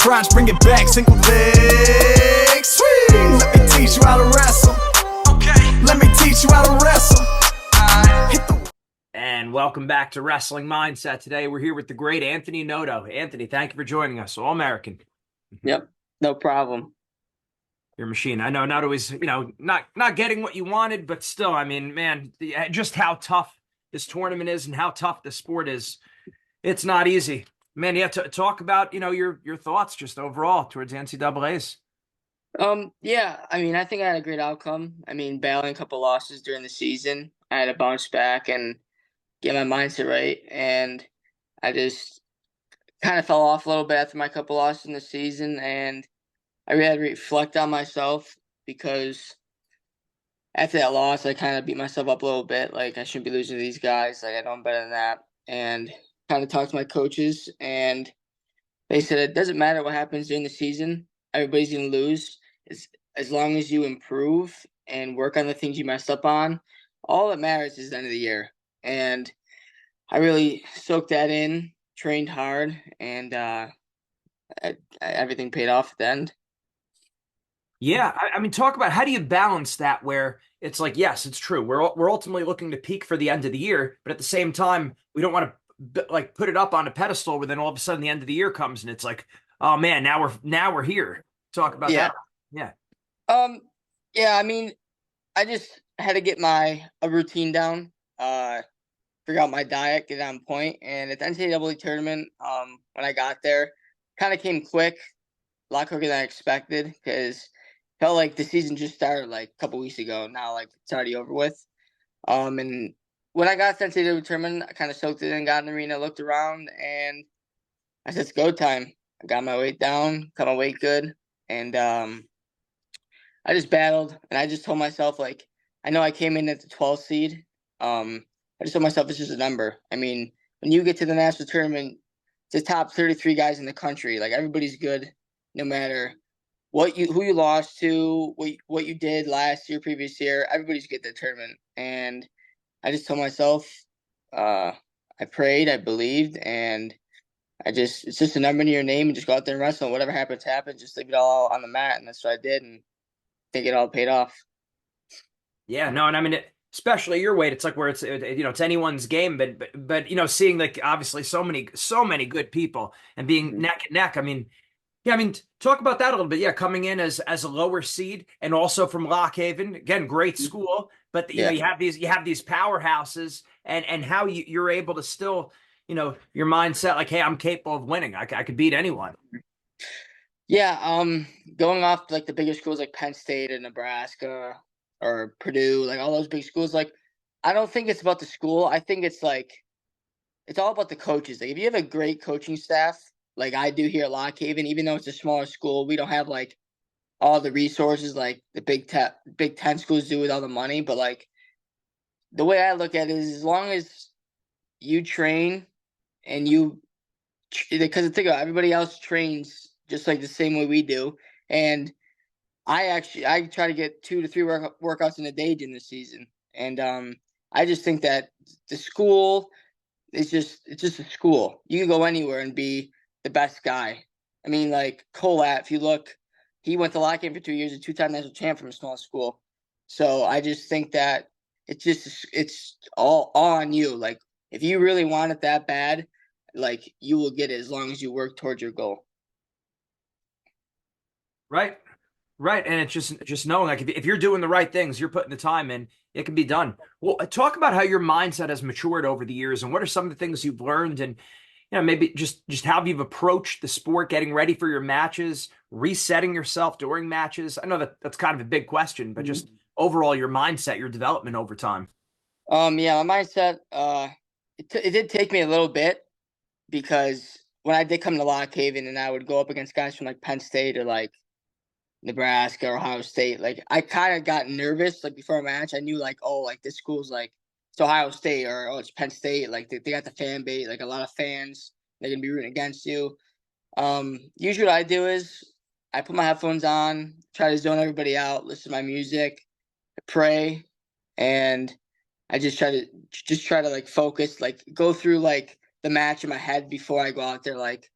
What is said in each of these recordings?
crunch, bring it back, single leg swing. Let me teach you how to wrestle. Okay. Let me teach you how to wrestle. And welcome back to Wrestling Mindset. Today we're here with the great Anthony Noto. Anthony, thank you for joining us. All-American. Yep, no problem. Your machine. I know not always, not getting what you wanted, but still, I mean, man, just how tough this tournament is and how tough the sport is. It's not easy. Man, yeah, talk about, your thoughts just overall towards NCAAs. Yeah, I mean, I think I had a great outcome. I mean, battling a couple losses during the season, I had to bounce back and get my mindset right, and I just kind of fell off a little bit after my couple losses in the season, and I really had to reflect on myself because after that loss, I kind of beat myself up a little bit. Like, I shouldn't be losing to these guys. Like, I know I'm better than that. And kind of talked to my coaches, and they said it doesn't matter what happens during the season. Everybody's going to lose. As long as you improve and work on the things you messed up on, all that matters is the end of the year. And I really soaked that in, trained hard, and everything paid off at the end. Yeah, I mean, talk about how do you balance that where it's like, yes, it's true. We're ultimately looking to peak for the end of the year, but at the same time, we don't want to like put it up on a pedestal where then all of a sudden the end of the year comes and it's like, oh man, now we're here. Talk about Yeah. that. Yeah. Yeah, I mean, I just had to get a routine down, figure out my diet, get it on point. And at the NCAA tournament, when I got there, kind of came quick, a lot quicker than I expected, because felt like the season just started like a couple weeks ago. Now, like, it's already over with. And when I got to the NCAA tournament, I kind of soaked it in, got in the arena, looked around, and I said, it's go time. I got my weight down, got my weight good, and I just battled, and I just told myself, like, I know I came in at the 12th seed. I just told myself it's just a number. I mean, when you get to the national tournament, it's the top 33 guys in the country. Like, everybody's good, no matter who you lost to, what you did last year, previous year. Everybody's good at the tournament, and I just told myself, I prayed, I believed, and it's just a number in your name, and just go out there and wrestle. And whatever happens, happens. Just leave it all on the mat, and that's what I did, and think it all paid off. Yeah, no, and I mean, especially your weight, it's like where it's anyone's game, but seeing like obviously so many good people and being neck and neck. I mean, yeah, I mean, talk about that a little bit. Yeah, coming in as a lower seed and also from Lock Haven, again, great school, but Yeah. you have these powerhouses and how you're able to still, your mindset like, hey, I'm capable of winning. I could beat anyone. Yeah, going off like the bigger schools like Penn State and Nebraska or Purdue, like all those big schools, like I don't think it's about the school. I think it's all about the coaches. Like, if you have a great coaching staff, like I do here at Lock Haven, even though it's a smaller school, we don't have like all the resources like the Big Ten schools do with all the money. But like the way I look at it is, as long as you train and because think about it, everybody else trains just like the same way we do, and I try to get 2 to 3 workouts in a day during the season, and I just think that the school is it's just a school. You can go anywhere and be the best guy. I mean, like Colat, if you look, he went to Lock Haven for 2 years, a 2-time national champ from a small school. So I just think that it's all on you. Like, if you really want it that bad, like, you will get it as long as you work towards your goal. Right. Right. And it's just knowing like if you're doing the right things, you're putting the time in, it can be done. Well, talk about how your mindset has matured over the years and what are some of the things you've learned and maybe just how you've approached the sport, getting ready for your matches, resetting yourself during matches. I know that's kind of a big question, but just overall your mindset, your development over time. Yeah, my mindset, it did take me a little bit, because when I did come to Lock Haven and I would go up against guys from like Penn State or like Nebraska or Ohio State, like I kind of got nervous. Like, before a match, I knew like, oh, like this school's like it's Ohio State, or oh, it's Penn State. Like, they got the fan base, like a lot of fans. They're gonna be rooting against you. Usually what I do is I put my headphones on, try to zone everybody out, listen to my music, pray, and I just try to like focus, like go through like the match in my head before I go out there. Like,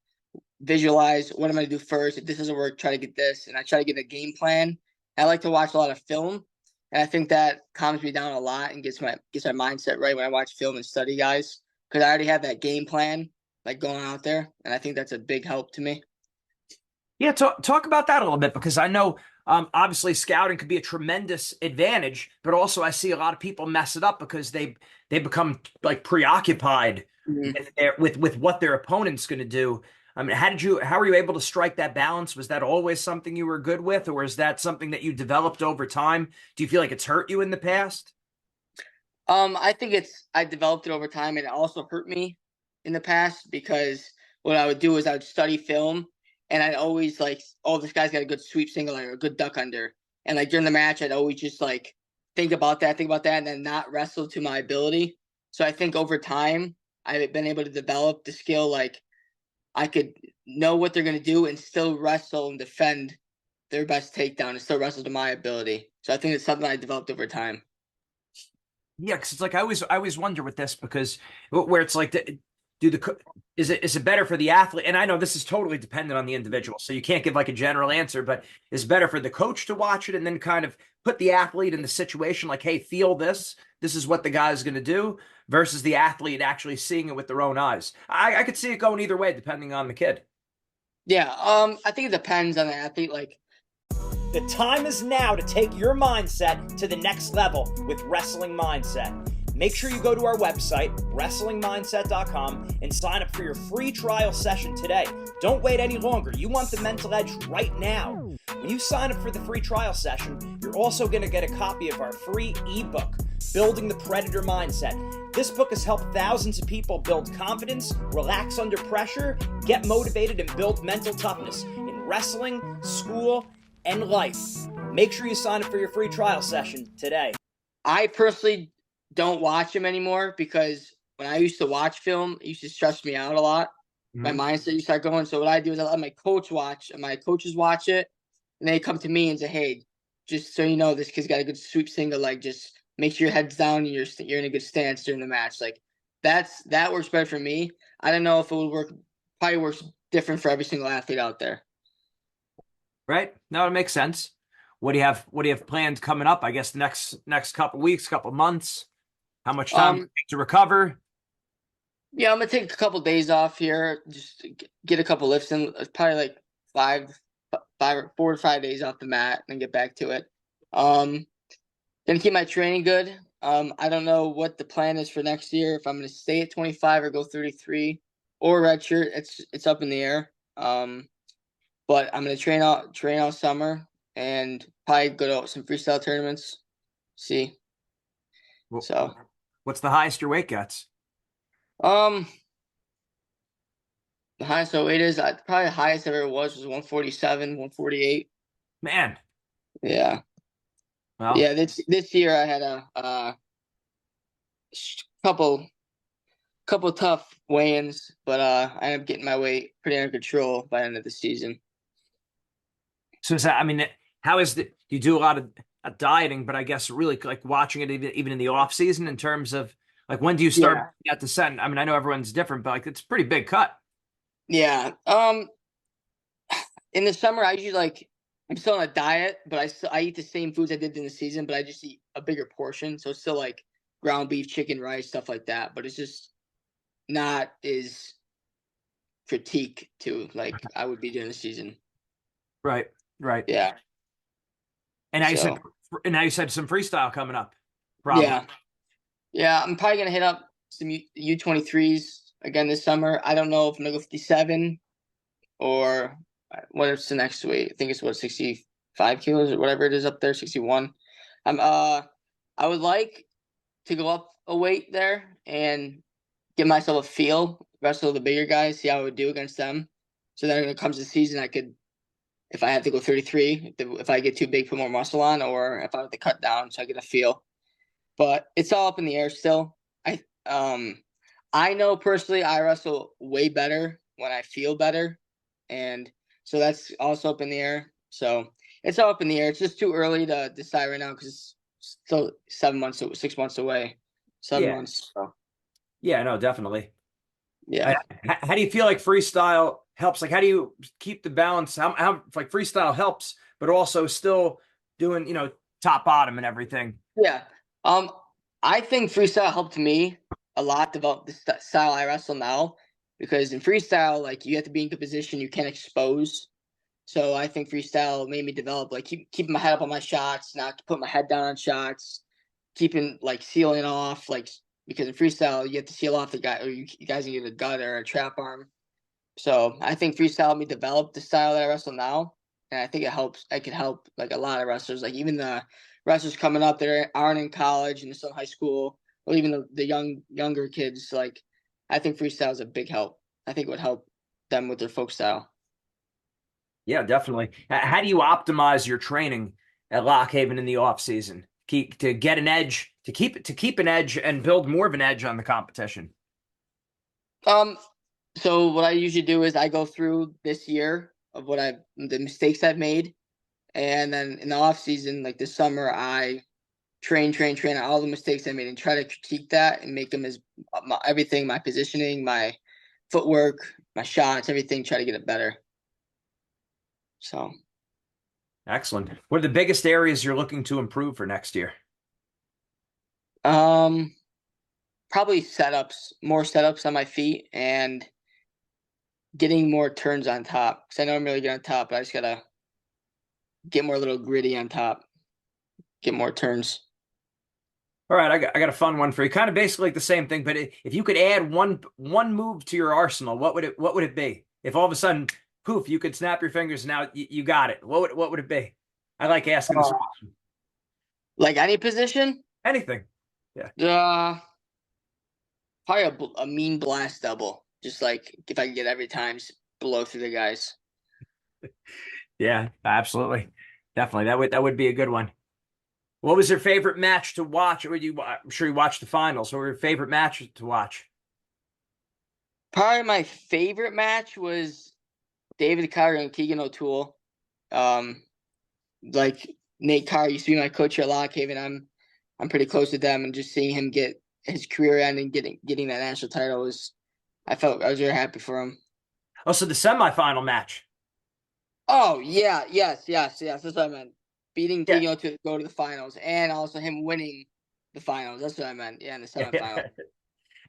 visualize what I'm going to do first. If this doesn't work, try to get this. And I try to get a game plan. I like to watch a lot of film. And I think that calms me down a lot and gets my mindset right when I watch film and study guys. Because I already have that game plan, like going out there. And I think that's a big help to me. Yeah, talk about that a little bit, because I know obviously scouting could be a tremendous advantage, but also I see a lot of people mess it up because they become like preoccupied with what their opponent's going to do. I mean, how were you able to strike that balance? Was that always something you were good with, or is that something that you developed over time? Do you feel like it's hurt you in the past? I think I developed it over time, and it also hurt me in the past because what I would do is I would study film, and I'd always like, oh, this guy's got a good sweep single or a good duck under, and like during the match, I'd always just like think about that, and then not wrestle to my ability. So I think over time, I've been able to develop the skill, like I could know what they're gonna do and still wrestle and defend their best takedown and still wrestle to my ability. So I think it's something I developed over time. Yeah, because it's like I always wonder with this, because where it's like, is it better for the athlete? And I know this is totally dependent on the individual, so you can't give like a general answer, but is it better for the coach to watch it and then kind of put the athlete in the situation like, hey, feel this. This is what the guy is going to do, versus the athlete actually seeing it with their own eyes. I could see it going either way depending on the kid. Yeah, I think it depends on the athlete. Like, the time is now to take your mindset to the next level with Wrestling Mindset. Make sure you go to our website, wrestlingmindset.com, and sign up for your free trial session today. Don't wait any longer. You want the mental edge right now. When you sign up for the free trial session, you're also going to get a copy of our free ebook, Building the Predator Mindset. This book has helped thousands of people build confidence, relax under pressure, get motivated, and build mental toughness in wrestling, school, and life. Make sure you sign up for your free trial session today. I personally don't watch them anymore because when I used to watch film, it used to stress me out a lot. My mindset used to start going. So what I do is I let my coaches watch it, and they come to me and say, "Hey, just so you know, this kid's got a good sweep single. Like, just make sure your head's down and you're in a good stance during the match." Like, that works better for me. I don't know if it would work. Probably works different for every single athlete out there. Right? No, it makes sense. What do you have planned coming up? I guess the next couple weeks, couple months. How much time to recover? Yeah, I'm gonna take a couple days off here, just to get a couple lifts in. It's probably like 4 to 5 days off the mat and get back to it. Gonna keep my training good. I don't know what the plan is for next year. If I'm gonna stay at 25 or go 33 or redshirt, it's up in the air. But I'm gonna train all summer and probably go to some freestyle tournaments. See. Well, So, what's the highest your weight gets? the highest weight is probably the highest I ever was 147, 148. Man. Yeah. Well, Yeah, this year I had a couple tough weigh-ins, but I ended up getting my weight pretty under control by the end of the season. so is that, I mean, how is you do a lot of dieting, but I guess really like watching it even in the off season in terms of like, when do you start at descent? I mean, I know everyone's different, but like it's a pretty big cut. Yeah. In the summer I usually I'm still on a diet, but I eat the same foods I did in the season, but I just eat a bigger portion. So it's still like ground beef, chicken, rice, stuff like that. But it's just not as critique to like I would be during the season. Right. Yeah. And now you said some freestyle coming up. Probably. Yeah. I'm probably gonna hit up some U23s again this summer. I don't know if I'm gonna go 57 or what is the next weight. I think it's 65 kilos or whatever it is up there, 61. I would like to go up a weight there and give myself a feel, wrestle the bigger guys, see how I would do against them. So then when it comes to the season, I could, if I have to go 33, if I get too big, put more muscle on, or if I have to cut down so I get a feel. But it's all up in the air still. I know personally I wrestle way better when I feel better. And so that's also up in the air. So it's all up in the air. It's just too early to decide right now because it's still 6 months away. 7 months. So. Yeah, no, definitely. Yeah. How do you feel like freestyle helps? Like, how do you keep the balance? How like freestyle helps, but also still doing, top bottom and everything. Yeah. I think freestyle helped me a lot develop the style I wrestle now, because in freestyle, like, you have to be in good position, you can't expose. So I think freestyle made me develop, like, keeping my head up on my shots, not put my head down on shots, keeping, like, sealing off, like, because in freestyle you have to seal off the guy, or you guys can get a gut or a trap arm. So I think freestyle helped me develop the style that I wrestle now, and I think it helps. I could help, like, a lot of wrestlers, like even the wrestlers coming up that aren't in college and still in high school, or even the younger kids. Like, I think freestyle is a big help. I think it would help them with their folk style. Yeah, definitely. How do you optimize your training at Lock Haven in the off season? To get an edge, to keep an edge and build more of an edge on the competition. So what I usually do is I go through this year of the mistakes I've made, and then in the off season, like this summer, I train on all the mistakes I made and try to critique that and make them as everything, my positioning, my footwork, my shots, everything, try to get it better. So Excellent. What are the biggest areas you're looking to improve for next year? probably more setups on my feet, and getting more turns on top, because I know I'm really good on top, but I just gotta get more little gritty on top, get more turns. All right, I got a fun one for you. Kind of basically like the same thing, but if you could add one move to your arsenal, what would it be? If all of a sudden, poof, you could snap your fingers, now you got it. What would it be? I like asking this question. Like any position, Anything. Yeah. probably a mean blast double. Just like if I can get every time, just blow through the guys. Yeah, absolutely. Definitely. That would be a good one. What was your favorite match to watch? I'm sure you watched the finals. What were your favorite matches to watch? Probably my favorite match was David Carter and Keegan O'Toole. Like, Nate Carr used to be my coach here at Lock Haven. I'm pretty close to them, and just seeing him get his career end and getting that national title I was very happy for him. Also, the semifinal match. Oh yeah, yes. That's what I meant. Beating Yeah. Keegan to go to the finals, and also him winning the finals. That's what I meant. Yeah, in the semifinal.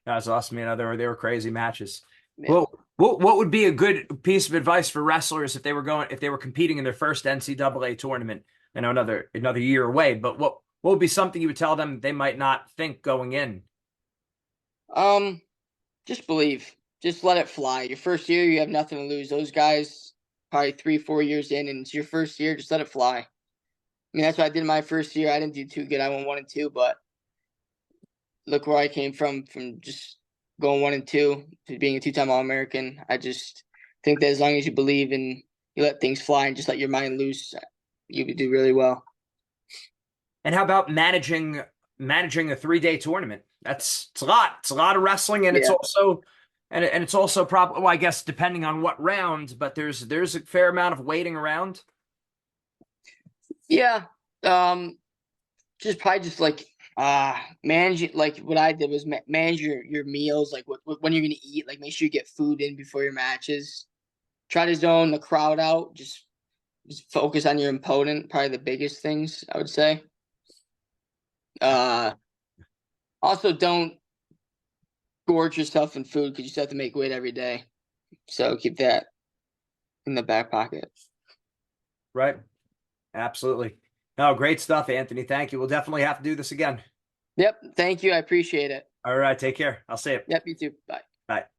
That was awesome. They were crazy matches. Yeah. Well, what would be a good piece of advice for wrestlers if they were competing in their first NCAA tournament? I know another year away, but what would be something you would tell them they might not think going in? Just believe. Just let it fly. Your first year, you have nothing to lose. Those guys probably 3-4 years in, and it's your first year. Just let it fly. I mean, that's what I did my first year. I didn't do too good. I went 1-2, but look where I came from just going 1-2 to being a 2-time All-American. I just think that as long as you believe and you let things fly and just let your mind loose, you would do really well. And how about managing a 3-day tournament? It's a lot. It's a lot of wrestling, and it's also probably, well, I guess depending on what round, but there's a fair amount of waiting around. Yeah. Just probably just like manage, like what I did was manage your meals, like when you're gonna eat, like make sure you get food in before your matches. Try to zone the crowd out. Just focus on your opponent. Probably the biggest things I would say. Also don't gorge yourself in food, because you still have to make weight every day. So keep that in the back pocket. Right. Absolutely. No, great stuff, Anthony. Thank you. We'll definitely have to do this again. Yep. Thank you. I appreciate it. All right. Take care. I'll see you. Yep. You too. Bye. Bye.